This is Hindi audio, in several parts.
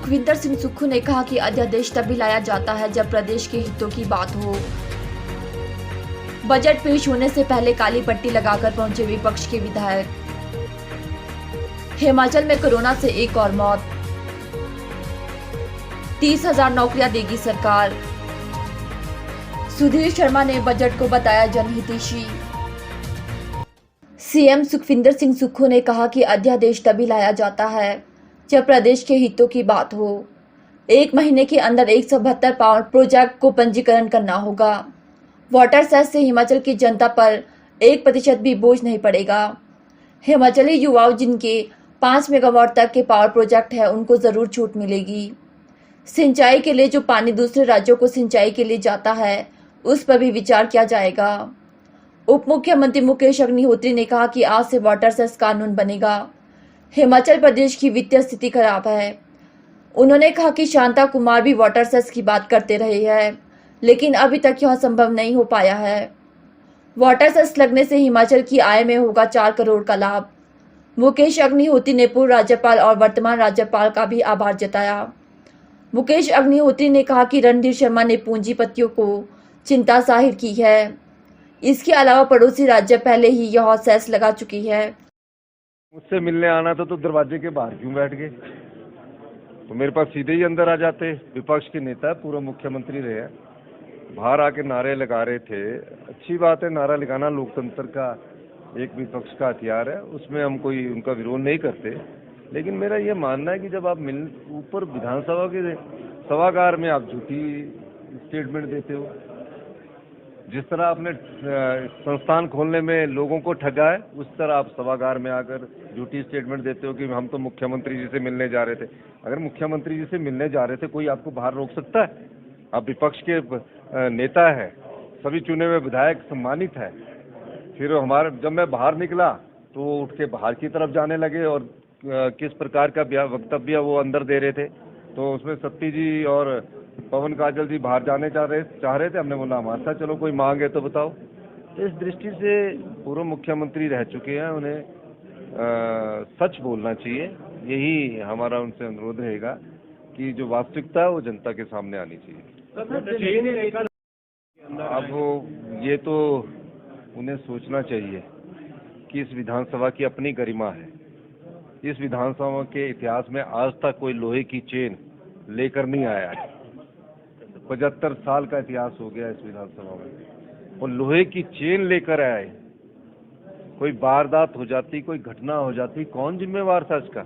सुखविंदर सिंह सुक्खू ने कहा कि अध्यादेश तभी लाया जाता है जब प्रदेश के हितों की बात हो। बजट पेश होने से पहले काली पट्टी लगाकर पहुंचे विपक्ष के विधायक। हिमाचल में कोरोना से एक और मौत। 30,000 नौकरियां देगी सरकार। सुधीर शर्मा ने बजट को बताया जनहितैषी। सीएम सुखविंदर सिंह सुक्खू ने कहा कि अध्यादेश तभी लाया जाता है जब प्रदेश के हितों की बात हो। 1 महीने के अंदर 172 पावर प्रोजेक्ट को पंजीकरण करना होगा। वाटर सेस से हिमाचल की जनता पर 1% भी बोझ नहीं पड़ेगा। हिमाचली युवाओं जिनके 5 मेगावाट तक के पावर प्रोजेक्ट है उनको जरूर छूट मिलेगी। सिंचाई के लिए जो पानी दूसरे राज्यों को सिंचाई के लिए जाता है उस पर भी विचार किया जाएगा। उप मुख्यमंत्री मुकेश अग्निहोत्री ने कहा कि आज से वाटर सेस कानून बनेगा। हिमाचल प्रदेश की वित्तीय स्थिति खराब है। उन्होंने कहा कि शांता कुमार भी वाटर सेस की बात करते रहे हैं, लेकिन अभी तक यह संभव नहीं हो पाया है। वाटर सेस लगने से हिमाचल की आय में होगा 4 करोड़ का लाभ। मुकेश अग्निहोत्री ने पूर्व राज्यपाल और वर्तमान राज्यपाल का भी आभार जताया। मुकेश अग्निहोत्री ने कहा कि रणधीर शर्मा ने पूंजीपतियों को चिंता जाहिर की है। इसके अलावा पड़ोसी राज्य पहले ही यह सेस लगा चुकी है। मुझसे मिलने आना था तो दरवाजे के बाहर क्यों बैठ गए? तो मेरे पास सीधे ही अंदर आ जाते। विपक्ष के नेता पूर्व मुख्यमंत्री रहे हैं, बाहर आके नारे लगा रहे थे। अच्छी बात है, नारा लगाना लोकतंत्र का एक विपक्ष का हथियार है, उसमें हम कोई उनका विरोध नहीं करते। लेकिन मेरा ये मानना है कि जब आप ऊपर विधानसभा के सभागार में आप झूठी स्टेटमेंट देते हो, जिस तरह आपने संस्थान खोलने में लोगों को ठगा है, उस तरह आप सभागार में आकर झूठी स्टेटमेंट देते हो कि हम तो मुख्यमंत्री जी से मिलने जा रहे थे। अगर मुख्यमंत्री जी से मिलने जा रहे थे, कोई आपको बाहर रोक सकता है? आप विपक्ष के नेता है, सभी चुने हुए विधायक सम्मानित है। फिर जब मैं बाहर निकला तो वो उठ के बाहर की तरफ जाने लगे और किस प्रकार का वक्तव्य वो अंदर दे रहे थे। तो उसमें सत्ती जी और पवन काजल जी बाहर जाने चाह रहे थे। हमने बोला हमारे साथ चलो, कोई मांग है तो बताओ। तो इस दृष्टि से पूर्व मुख्यमंत्री रह चुके हैं, उन्हें सच बोलना चाहिए। यही हमारा उनसे अनुरोध रहेगा कि जो वास्तविकता है वो जनता के सामने आनी चाहिए। अब ये तो उन्हें सोचना चाहिए कि इस विधानसभा की अपनी गरिमा है। इस विधानसभा के इतिहास में आज तक कोई लोहे की चेन लेकर नहीं आया है। 75 साल का इतिहास हो गया इस विधानसभा में, और लोहे की चेन लेकर आए। कोई वारदात हो जाती, कोई घटना हो जाती, कौन जिम्मेवार था इसका?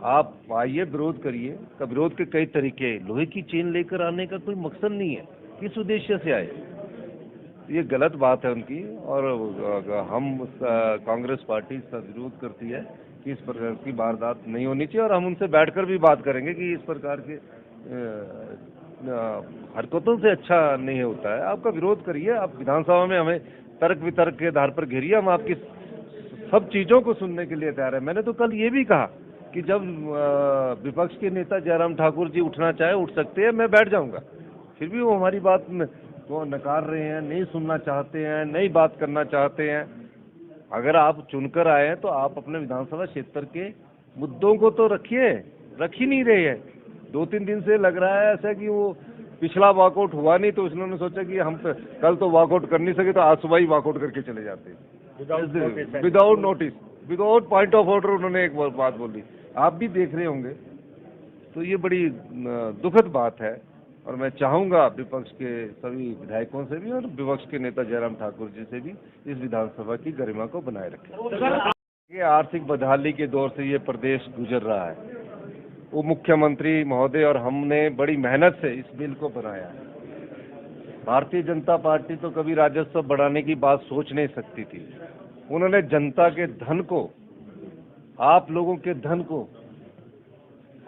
आप आइए, विरोध करिए। का विरोध के कई तरीके। लोहे की चेन लेकर आने का कोई मकसद नहीं है। किस उद्देश्य से आए? ये गलत बात है उनकी, और हम कांग्रेस पार्टी इसका विरोध करती है कि इस प्रकार की वारदात नहीं होनी चाहिए। और हम उनसे बैठकर भी बात करेंगे कि इस प्रकार के हरकतों से अच्छा नहीं होता है। आपका विरोध करिए, आप विधानसभा में हमें तर्क वितर्क के आधार पर घेरिए। हम आपकी सब चीज़ों को सुनने के लिए तैयार है। मैंने तो कल ये भी कहा कि जब विपक्ष के नेता जयराम ठाकुर जी उठना चाहे उठ सकते हैं, मैं बैठ जाऊंगा। फिर भी वो हमारी बात तो नकार रहे हैं, नहीं सुनना चाहते हैं, नहीं बात करना चाहते हैं। अगर आप चुनकर आए हैं तो आप अपने विधानसभा क्षेत्र के मुद्दों को तो रखिए, रख ही नहीं रहे हैं। 2-3 दिन से लग रहा है ऐसा कि वो पिछला वॉकआउट हुआ नहीं, तो उन्होंने सोचा कि हम कल तो वॉकआउट कर नहीं सके, तो आज सुबह ही वॉकआउट करके चले जाते हैं without notice, without point of order. उन्होंने एक बात बोली, आप भी देख रहे होंगे। तो ये बड़ी दुखद बात है, और मैं चाहूंगा विपक्ष के सभी विधायकों से भी और विपक्ष के नेता जयराम ठाकुर जी से भी इस विधानसभा की गरिमा को बनाए रखें। ये आर्थिक बदहाली के दौर से ये प्रदेश गुजर रहा है। वो मुख्यमंत्री महोदय और हमने बड़ी मेहनत से इस बिल को बनाया है। भारतीय जनता पार्टी तो कभी राजस्व बढ़ाने की बात सोच नहीं सकती थी। उन्होंने जनता के धन को, आप लोगों के धन को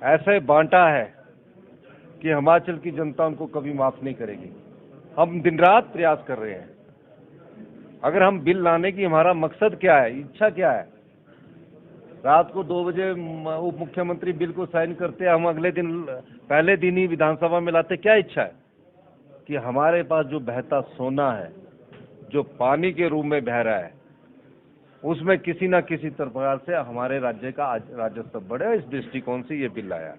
ऐसे बांटा है कि हिमाचल की जनता उनको कभी माफ नहीं करेगी। हम दिन रात प्रयास कर रहे हैं। अगर हम बिल लाने की हमारा मकसद क्या है, इच्छा क्या है? रात को 2 बजे उप मुख्यमंत्री बिल को साइन करते हैं, हम अगले दिन पहले दिन ही विधानसभा में लाते। क्या इच्छा है? कि हमारे पास जो बहता सोना है, जो पानी के रूप में बह रहा है, उसमें किसी न किसी प्रकार से हमारे राज्य का राजस्व बढ़े। इस दृष्टिकोण से ये बिल आया।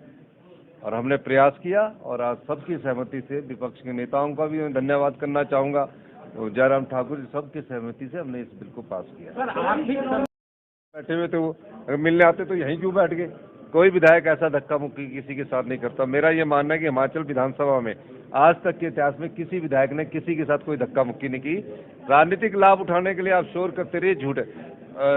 और हमने प्रयास किया और आज सबकी सहमति से, विपक्ष के नेताओं का भी मैं धन्यवाद करना चाहूँगा, तो जयराम ठाकुर जी सबकी सहमति से हमने इस बिल को पास किया। बैठे हुए थे वो, अगर मिलने आते तो यहीं क्यों बैठ गए? कोई विधायक ऐसा धक्का मुक्की किसी के साथ नहीं करता। मेरा ये मानना है कि हिमाचल विधानसभा में आज तक के इतिहास में किसी विधायक ने किसी के साथ कोई धक्का मुक्की नहीं की। राजनीतिक लाभ उठाने के लिए आप शोर करते रहिए,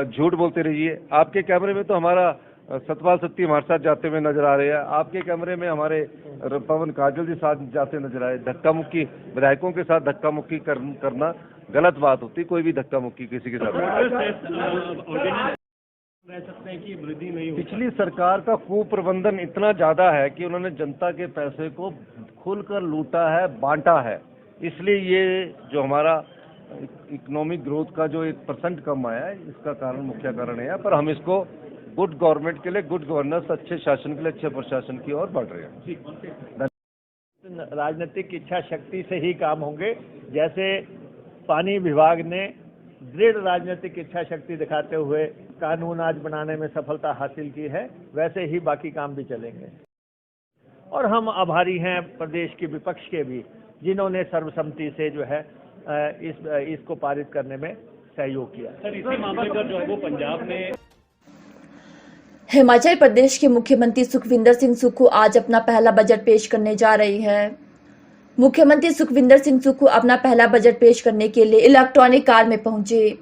झूठ बोलते रहिए। आपके कैमरे में तो हमारा सतपाल सत्ती हमारे साथ जाते हुए नजर आ रहे हैं, आपके कैमरे में हमारे पवन काजल जी साथ जाते नजर आए। धक्का मुक्की, विधायकों के साथ धक्का मुक्की करना गलत बात होती। कोई भी धक्का मुक्की किसी के साथ रह सकते हैं कि वृद्धि नहीं होगी। पिछली सरकार का कुप्रबंधन इतना ज्यादा है कि उन्होंने जनता के पैसे को खुलकर लूटा है, बांटा है। इसलिए ये जो हमारा इकोनॉमिक ग्रोथ का जो 1% कम आया है, इसका कारण, मुख्य कारण है। पर हम इसको गुड गवर्नमेंट के लिए, गुड गवर्नेंस, अच्छे शासन के लिए, अच्छे प्रशासन की ओर बढ़ रहे हैं। राजनीतिक इच्छा शक्ति से ही काम होंगे। जैसे पानी विभाग ने दृढ़ राजनीतिक इच्छा शक्ति दिखाते हुए कानून आज बनाने में सफलता हासिल की है, वैसे ही बाकी काम भी चलेंगे। और हम आभारी हैं प्रदेश के विपक्ष के भी, जिन्होंने सर्वसम्मति से जो है इसको पारित करने में सहयोग किया। सर, इसी मामले पर जो है वो पंजाब में हिमाचल प्रदेश के मुख्यमंत्री सुखविंदर सिंह सुक्खू आज अपना पहला बजट पेश करने जा रही है। मुख्यमंत्री सुखविंदर सिंह सुक्खू अपना पहला बजट पेश करने के लिए इलेक्ट्रॉनिक कार में पहुंचे।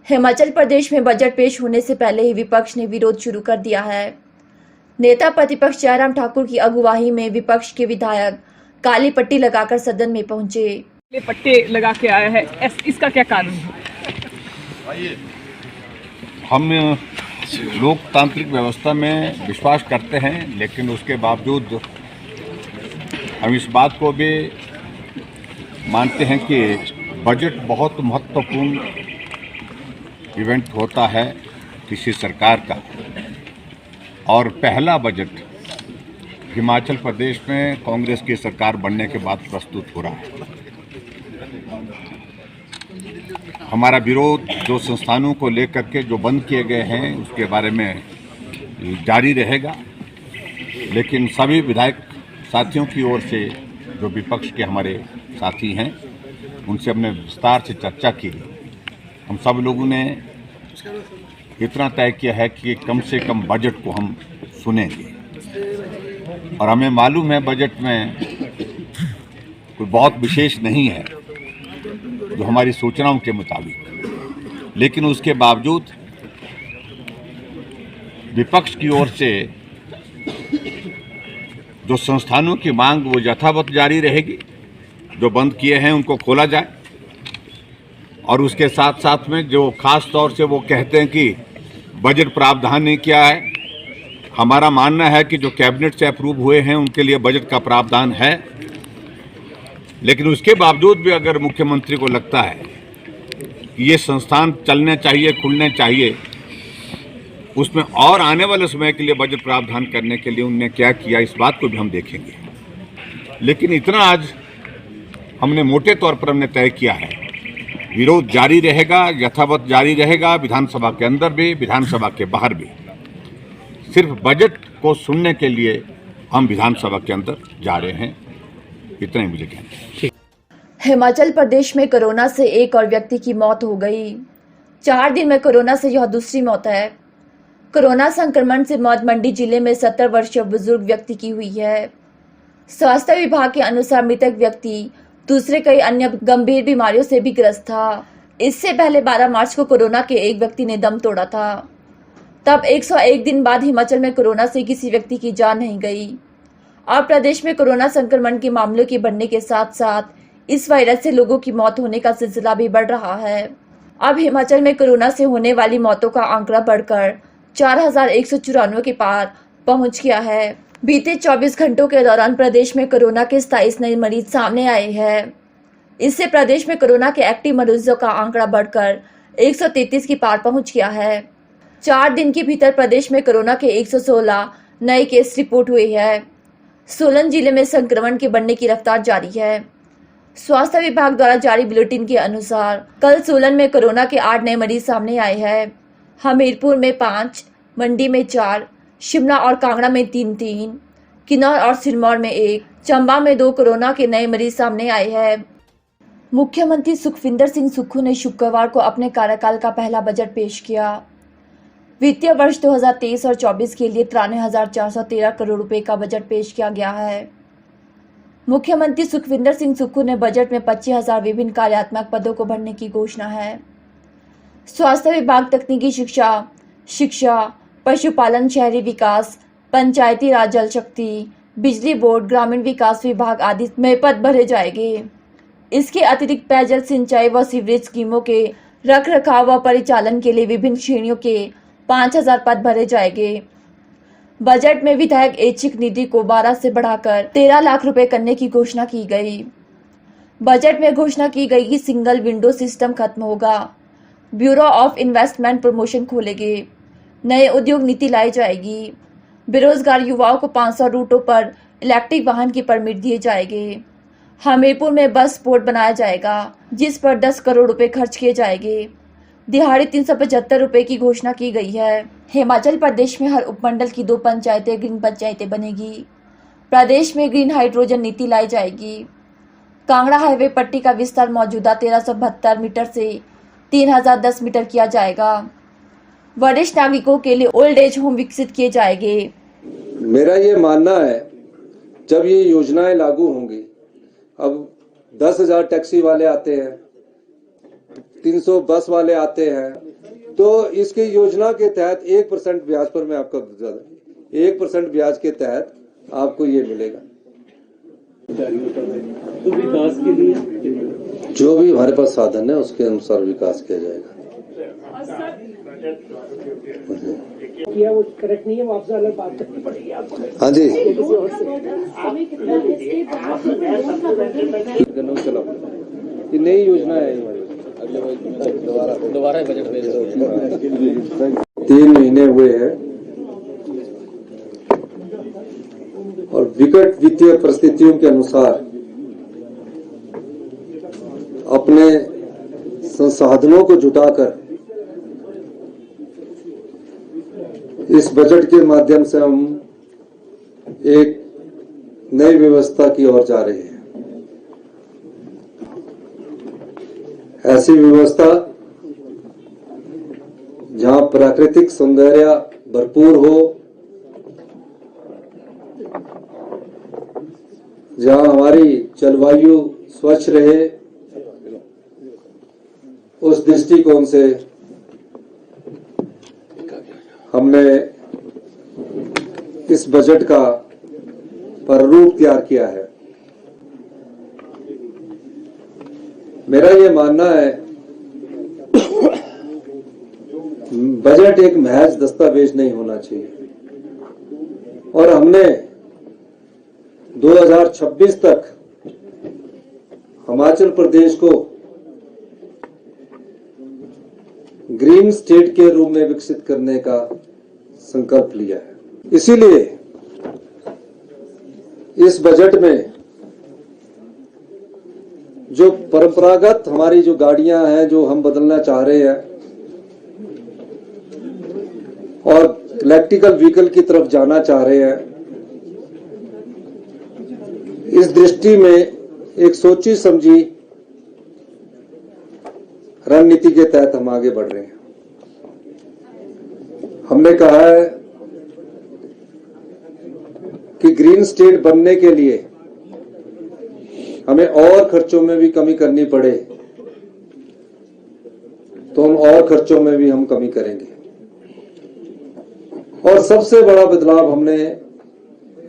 हिमाचल प्रदेश में बजट पेश होने से पहले ही विपक्ष ने विरोध शुरू कर दिया है। नेता प्रतिपक्ष जयराम ठाकुर की अगुवाई में विपक्ष के विधायक काली पट्टी लगाकर सदन में पहुंचे। पट्टे लगा के आया है, इसका क्या कारण है? हम लोकतांत्रिक व्यवस्था में विश्वास करते हैं, लेकिन उसके बावजूद हम इस बात को भी मानते हैं कि बजट बहुत महत्वपूर्ण इवेंट होता है किसी सरकार का। और पहला बजट हिमाचल प्रदेश में कांग्रेस की सरकार बनने के बाद प्रस्तुत हो रहा है। हमारा विरोध जो संस्थानों को लेकर के जो बंद किए गए हैं उसके बारे में जारी रहेगा, लेकिन सभी विधायक साथियों की ओर से, जो विपक्ष के हमारे साथी हैं, उनसे हमने विस्तार से चर्चा की। हम सब लोगों ने इतना तय किया है कि कम से कम बजट को हम सुनेंगे, और हमें मालूम है बजट में कोई बहुत विशेष नहीं है जो हमारी सूचनाओं के मुताबिक, लेकिन उसके बावजूद विपक्ष की ओर से जो संस्थानों की मांग वो यथावत जारी रहेगी। जो बंद किए हैं उनको खोला जाए, और उसके साथ साथ में जो खास तौर से वो कहते हैं कि बजट प्रावधान नहीं किया है, हमारा मानना है कि जो कैबिनेट से अप्रूव हुए हैं उनके लिए बजट का प्रावधान है। लेकिन उसके बावजूद भी अगर मुख्यमंत्री को लगता है कि ये संस्थान चलने चाहिए, खुलने चाहिए, उसमें और आने वाले समय के लिए बजट प्रावधान करने के लिए उनने क्या किया, इस बात को भी हम देखेंगे। लेकिन इतना आज हमने मोटे तौर पर हमने तय किया है, विरोध जारी रहेगा, यथावत जारी रहेगा, विधानसभा के अंदर भी, विधानसभा के बाहर भी। सिर्फ बजट को सुनने के लिए हम विधानसभा के अंदर जा रहे हैं, इतना ही मुझे कहना है। हिमाचल प्रदेश में कोरोना से एक और व्यक्ति की मौत हो गई। 4 दिन में कोरोना से यह दूसरी मौत है। कोरोना संक्रमण से मौत मंडी जिले में 70 वर्षीय बुजुर्ग व्यक्ति की हुई है। स्वास्थ्य विभाग के अनुसार मृतक व्यक्ति दूसरे कई अन्य गंभीर बीमारियों से भी ग्रस्त था। इससे पहले 12 मार्च को कोरोना के एक व्यक्ति ने दम तोड़ा था। तब 101 दिन बाद हिमाचल में कोरोना से किसी व्यक्ति की जान नहीं गई। अब प्रदेश में कोरोना संक्रमण के मामलों के बढ़ने के साथ साथ इस वायरस से लोगों की मौत होने का सिलसिला भी बढ़ रहा है। अब हिमाचल में कोरोना से होने वाली मौतों का आंकड़ा बढ़कर 4194 के पार पहुंच गया है। बीते 24 घंटों के दौरान प्रदेश में कोरोना के 27 नए मरीज सामने आए हैं। इससे प्रदेश में कोरोना के एक्टिव मरीजों का आंकड़ा बढ़कर 133 के पार पहुंच गया है। 4 दिन के भीतर प्रदेश में कोरोना के 116 नए केस रिपोर्ट हुए हैं। सोलन जिले में संक्रमण के बढ़ने की रफ्तार जारी है। स्वास्थ्य विभाग द्वारा जारी बुलेटिन के अनुसार कल सोलन में कोरोना के 8 नए मरीज सामने आए हैं। हमीरपुर में 5, मंडी में 4, शिमला और कांगड़ा में 3-3, किन्नौर और सिरमौर में 1, चंबा में 2 कोरोना के नए मरीज सामने आए हैं। मुख्यमंत्री सुखविंदर सिंह सुक्खू ने शुक्रवार को अपने कार्यकाल का पहला बजट पेश किया। वित्तीय वर्ष 2023 और 24 के लिए 93,413 करोड़ रुपए का बजट पेश किया गया है। मुख्यमंत्री सुखविंदर सिंह सुक्खू ने बजट में 25,000 विभिन्न कार्यात्मक पदों को भरने की घोषणा है। स्वास्थ्य विभाग, तकनीकी शिक्षा, पशुपालन, शहरी विकास, पंचायती राज, जल शक्ति, बिजली बोर्ड, ग्रामीण विकास विभाग आदि में पद भरे जाएंगे। इसके अतिरिक्त पेयजल, सिंचाई व सीवरेज स्कीमों के रख रखाव व परिचालन के लिए विभिन्न श्रेणियों के 5,000 पद भरे जाएंगे। बजट में विधायक ऐच्छिक निधि को 12 से बढ़ाकर 13 लाख रुपए करने की घोषणा की गई। बजट में घोषणा की गई कि सिंगल विंडो सिस्टम खत्म होगा, ब्यूरो ऑफ इन्वेस्टमेंट प्रमोशन खोलेंगे, नए उद्योग नीति लाई जाएगी, बेरोजगार युवाओं को 500 रूटों पर इलेक्ट्रिक वाहन की परमिट दिए जाएंगे। हमीरपुर में बस पोर्ट बनाया जाएगा, जिस पर 10 करोड़ रुपए खर्च किए जाएंगे। दिहाड़ी 375 रुपए की घोषणा की गई है। हिमाचल प्रदेश में हर उपमंडल की 2 पंचायतें ग्रीन पंचायतें बनेगी। प्रदेश में ग्रीन हाइड्रोजन नीति लाई जाएगी। कांगड़ा हाईवे पट्टी का विस्तार मौजूदा 1372 मीटर से 3010 मीटर किया जाएगा। वरिष्ठ नागरिकों के लिए ओल्ड एज होम विकसित किए जाएंगे। मेरा ये मानना है, जब ये योजनाएं लागू होंगी, अब 10,000 टैक्सी वाले आते हैं, 300 बस वाले आते हैं, तो इसकी योजना के तहत 1% ब्याज पर, मैं आपको 1% ब्याज के तहत आपको ये मिलेगा। तो विकास के लिए जो भी हमारे पास साधन है उसके अनुसार विकास किया जाएगा। किया वो करेक्ट नहीं है, वो आपसे अलग बात करनी पड़ेगी आपको। हाँ जी, ये नई योजना है हमारी। दोबारा बजट में 3 महीने हुए हैं और विकट वित्तीय परिस्थितियों के अनुसार अपने संसाधनों को जुटाकर इस बजट के माध्यम से हम एक नई व्यवस्था की ओर जा रहे हैं। ऐसी व्यवस्था जहां प्राकृतिक सौंदर्य भरपूर हो, जहां हमारी जलवायु स्वच्छ रहे, उस दृष्टिकोण से हमने इस बजट का प्रारूप तैयार किया है। मेरा ये मानना है, बजट एक महज दस्तावेज नहीं होना चाहिए और हमने 2026 तक हिमाचल प्रदेश को ग्रीन स्टेट के रूप में विकसित करने का संकल्प लिया है। इसीलिए इस बजट में जो परंपरागत हमारी जो गाड़ियां हैं, जो हम बदलना चाह रहे हैं और इलेक्ट्रिकल व्हीकल की तरफ जाना चाह रहे हैं, इस दृष्टि में एक सोची समझी रणनीति के तहत हम आगे बढ़ रहे हैं। हमने कहा है कि ग्रीन स्टेट बनने के लिए हमें और खर्चों में भी कमी करनी पड़े तो हम और खर्चों में भी हम कमी करेंगे। और सबसे बड़ा बदलाव हमने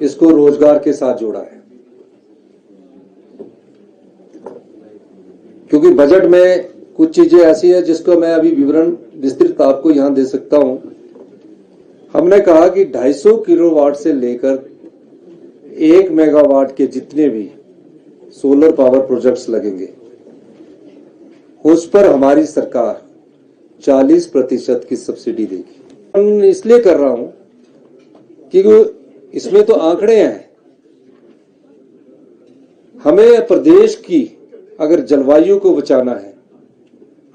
इसको रोजगार के साथ जोड़ा है, क्योंकि बजट में कुछ चीजें ऐसी है जिसको मैं अभी विवरण विस्तृत आपको यहां दे सकता हूं। हमने कहा कि 250 किलोवाट से लेकर 1 मेगावाट के जितने भी सोलर पावर प्रोजेक्ट्स लगेंगे, उस पर हमारी सरकार 40% की सब्सिडी देगी। मैं इसलिए कर रहा हूं क्योंकि इसमें तो आंकड़े हैं। हमें प्रदेश की अगर जलवायु को बचाना है,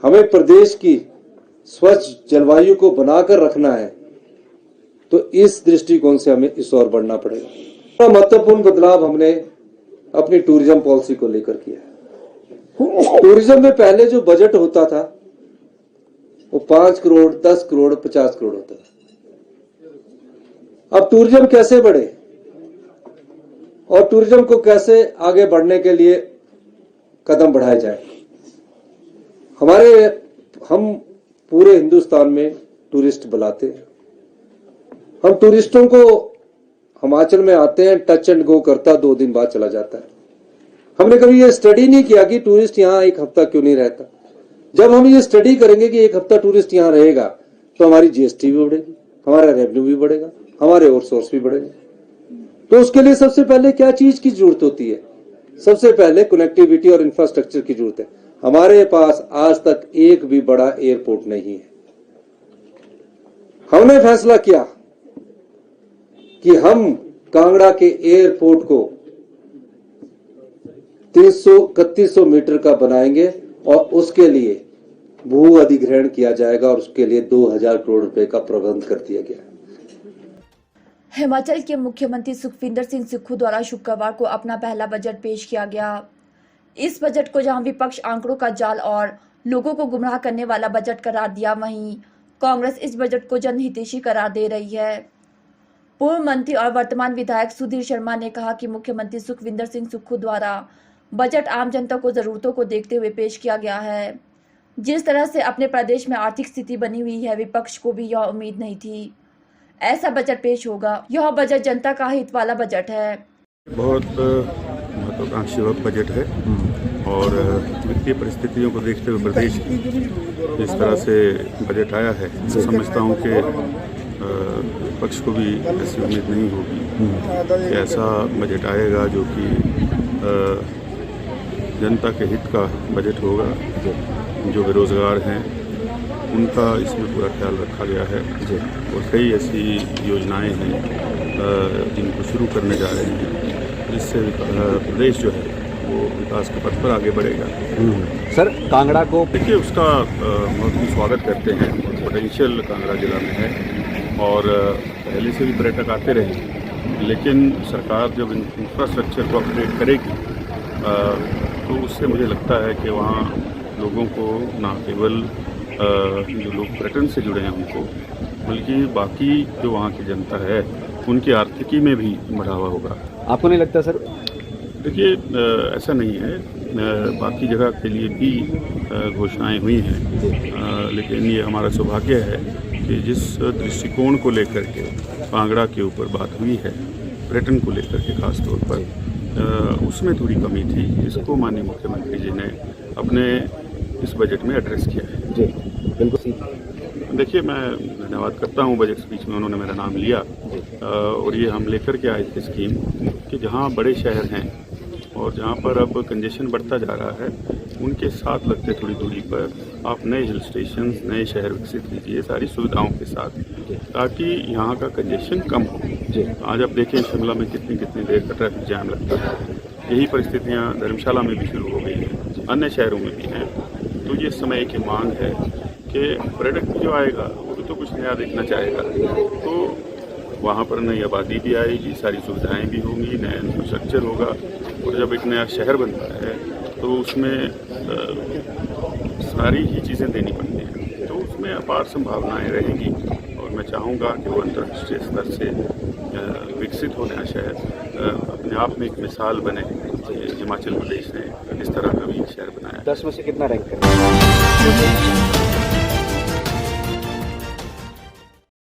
हमें प्रदेश की स्वच्छ जलवायु को बनाकर रखना है, तो इस दृष्टिकोण से हमें इस ओर बढ़ना पड़ेगा। महत्वपूर्ण बदलाव हमने अपनी टूरिज्म पॉलिसी को लेकर किया है। टूरिज्म में पहले जो बजट होता था वो 5 करोड़, 10 करोड़, 50 करोड़ होता था। अब टूरिज्म कैसे बढ़े और टूरिज्म को कैसे आगे बढ़ने के लिए कदम बढ़ाए जाए। हम पूरे हिंदुस्तान में टूरिस्ट बुलाते हैं। हम टूरिस्टों को हिमाचल में आते हैं, टच एंड गो करता, 2 दिन बाद चला जाता है। हमने कभी ये स्टडी नहीं किया कि टूरिस्ट यहां 1 हफ्ता क्यों नहीं रहता। जब हम ये स्टडी करेंगे कि 1 हफ्ता टूरिस्ट यहां रहेगा तो हमारी जीएसटी भी बढ़ेगी, हमारा रेवेन्यू भी बढ़ेगा, हमारे और सोर्स भी बढ़ेंगे। तो उसके लिए सबसे पहले क्या चीज की जरूरत होती है? सबसे पहले कनेक्टिविटी और इंफ्रास्ट्रक्चर की जरूरत है। हमारे पास आज तक एक भी बड़ा एयरपोर्ट नहीं है। हमने फैसला किया कि हम कांगड़ा के एयरपोर्ट को 3100 मीटर का बनाएंगे और उसके लिए भू अधिग्रहण किया जाएगा और उसके लिए 2000 करोड़ रुपए का प्रबंध कर दिया गया। हिमाचल के मुख्यमंत्री सुखविंदर सिंह सुक्खू द्वारा शुक्रवार को अपना पहला बजट पेश किया गया। इस बजट को जहां विपक्ष आंकड़ों का जाल और लोगों को गुमराह करने वाला बजट करार दिया, वहीं कांग्रेस इस बजट को जनहितैषी करार दे रही है। पूर्व मंत्री और वर्तमान विधायक सुधीर शर्मा ने कहा कि मुख्यमंत्री सुखविंदर सिंह सुक्खू द्वारा बजट आम जनता को जरूरतों को देखते हुए पेश किया गया है। जिस तरह से अपने प्रदेश में आर्थिक स्थिति बनी हुई है, विपक्ष को भी यह उम्मीद नहीं थी ऐसा बजट पेश होगा। यह बजट जनता का हित वाला बजट है। बहुत महत्वाकांक्षी बजट है और वित्तीय परिस्थितियों को देखते हुए प्रदेश की जिस तरह से बजट आया है, समझता हूँ कि विपक्ष को भी ऐसी उम्मीद नहीं होगी कि ऐसा बजट आएगा जो कि जनता के हित का बजट होगा। जो बेरोजगार हैं उनका इसमें पूरा ख्याल रखा गया है और कई ऐसी योजनाएं हैं जिनको शुरू करने जा रहे हैं जिससे प्रदेश जो है वो विकास के पथ पर आगे बढ़ेगा। सर, कांगड़ा को देखिए, उसका बहुत ही स्वागत करते हैं। पोटेंशियल कांगड़ा जिला में है और पहले से भी पर्यटक आते रहे, लेकिन सरकार जब इंफ्रास्ट्रक्चर को अपग्रेड करेगी तो उससे मुझे लगता है कि वहाँ लोगों को ना केवल जो लोग पर्यटन से जुड़े हैं उनको, बल्कि बाकी जो वहाँ की जनता है उनकी आर्थिकी में भी बढ़ावा होगा। आपको नहीं लगता सर? देखिए, ऐसा नहीं है, बाकी जगह के लिए भी घोषणाएं हुई हैं, लेकिन ये हमारा सौभाग्य है कि जिस दृष्टिकोण को लेकर के कांगड़ा के ऊपर बात हुई है, पर्यटन को लेकर के खास तौर पर, उसमें थोड़ी कमी थी, जिसको माननीय मुख्यमंत्री जी ने अपने इस बजट में एड्रेस किया है। जी बिल्कुल। देखिए, मैं धन्यवाद करता हूँ, बजट स्पीच में उन्होंने मेरा नाम लिया और ये हम लेकर के आए थे स्कीम कि जहाँ बड़े शहर हैं और जहाँ पर अब कंजेशन बढ़ता जा रहा है, उनके साथ लगते थोड़ी दूरी पर आप नए हिल स्टेशन, नए शहर विकसित कीजिए सारी सुविधाओं के साथ, ताकि यहाँ का कंजेशन कम हो। आज आप देखें शिमला में कितनी देर का ट्रैफिक जैम लगता है। यही परिस्थितियाँ धर्मशाला में भी शुरू हो गई हैं, अन्य शहरों में भी हैं। तो ये समय की मांग है कि पर्यटक भी जो आएगा वो भी तो कुछ नया देखना चाहेगा, तो वहाँ पर नई आबादी भी आएगी, सारी सुविधाएं भी होंगी, नया इंफ्रास्ट्रक्चर होगा। और जब एक नया शहर बनता है तो उसमें सारी ही चीज़ें देनी पड़ती हैं, तो उसमें अपार संभावनाएं रहेंगी और मैं चाहूँगा कि वो अंतर्राष्ट्रीय स्तर से विकसित हो नया शहर अपने आप में एक मिसाल बने। हिमाचल प्रदेश ने इस तरह का भी शहर बनाया। 10 में से कितना रैंक करें?